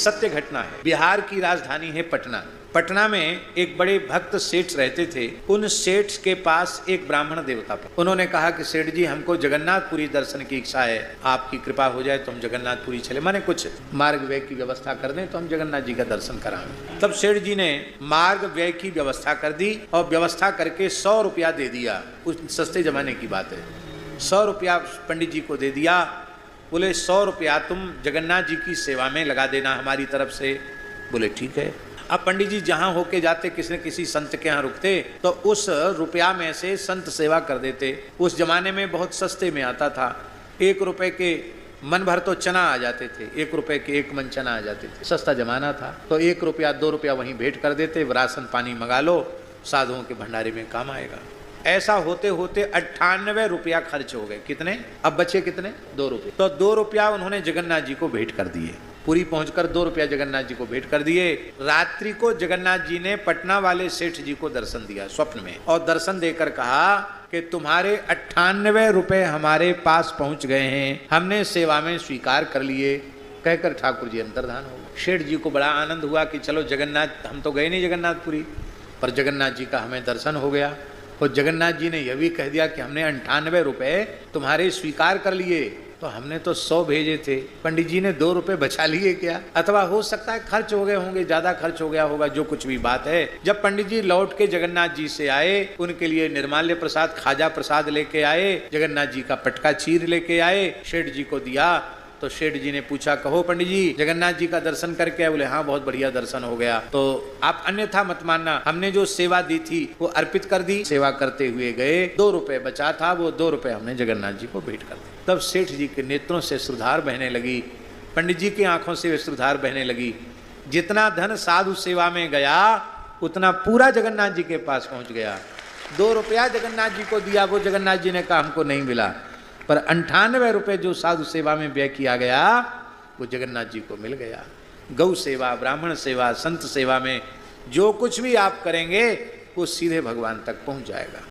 सत्य घटना है। बिहार की राजधानी है पटना। पटना में एक बड़े भक्त सेठ रहते थे। उन सेठ के पास एक ब्राह्मण देवता था। उन्होंने कहा कि सेठ जी, हमको जगन्नाथपुरी दर्शन की इच्छा है, आपकी कृपा हो जाए तो हम जगन्नाथपुरी चले, माने कुछ मार्ग व्यय की व्यवस्था कर दें तो हम जगन्नाथ जी का दर्शन कराएं। तब सेठ जी ने मार्ग व्यय की व्यवस्था कर दी और व्यवस्था करके 100 रुपया दे दिया। उस सस्ते जमाने की बात है। 100 रुपया पंडित जी को दे दिया। बोले 100 रुपया तुम जगन्नाथ जी की सेवा में लगा देना हमारी तरफ से। बोले ठीक है। अब पंडित जी जहाँ होके जाते, किसी न किसी संत के यहाँ रुकते तो उस रुपया में से संत सेवा कर देते। उस जमाने में बहुत सस्ते में आता था। 1 रुपए के मन भर तो चना आ जाते थे। 1 रुपए के 1 मन चना आ जाते थे। सस्ता जमाना था। तो 1 रुपया 2 रुपया वहीं भेंट कर देते। राशन पानी मंगा लो, साधुओं के भंडारे में काम आएगा। ऐसा होते होते 98 रुपया खर्च हो गए। कितने? अब बचे कितने? 2 रुपये। तो 2 रुपया उन्होंने जगन्नाथ जी को भेंट कर दिए। पूरी पहुंचकर 2 रुपया जगन्नाथ जी को भेंट कर दिए। रात्रि को जगन्नाथ जी ने पटना वाले सेठ जी को दर्शन दिया स्वप्न में, और दर्शन देकर कहा कि तुम्हारे 98 रुपए हमारे पास पहुंच गए हैं, हमने सेवा में स्वीकार कर लिए। कहकर ठाकुर जी अंतर्धान हो गए। सेठ जी को बड़ा आनंद हुआ कि चलो जगन्नाथ, हम तो गए नहीं जगन्नाथपुरी, पर जगन्नाथ जी का हमें दर्शन हो गया। और जगन्नाथ जी ने यह भी कह दिया कि हमने 98 रुपए तुम्हारे स्वीकार कर लिए। तो हमने तो 100 भेजे थे, पंडित जी ने 2 रुपए बचा लिए क्या? अथवा हो सकता है खर्च हो गए होंगे, ज्यादा खर्च हो गया होगा, जो कुछ भी बात है। जब पंडित जी लौट के जगन्नाथ जी से आए, उनके लिए निर्माल्य प्रसाद, खाजा प्रसाद लेके आए, जगन्नाथ जी का पटका चीर लेके आए, सेठ जी को दिया। तो सेठ जी ने पूछा, कहो पंडित जी, जगन्नाथ जी का दर्शन करके आए? बोले हाँ, बहुत बढ़िया दर्शन हो गया। तो आप अन्यथा मत मानना, हमने जो सेवा दी थी वो अर्पित कर दी। सेवा करते हुए गए, 2 रुपए बचा था, वो 2 रुपए हमने जगन्नाथ जी को भेंट कर दिए। तब सेठ जी के नेत्रों से श्रुधार बहने लगी, पंडित जी की आंखों से श्रुधार बहने लगी। जितना धन साधु सेवा में गया उतना पूरा जगन्नाथ जी के पास पहुंच गया। 2 रुपया जगन्नाथ जी को दिया, वो जगन्नाथ जी ने कहा हमको नहीं मिला, पर 98 रुपए जो साधु सेवा में व्यय किया गया वो जगन्नाथ जी को मिल गया। गौ सेवा, ब्राह्मण सेवा, संत सेवा में जो कुछ भी आप करेंगे वो सीधे भगवान तक पहुंच जाएगा।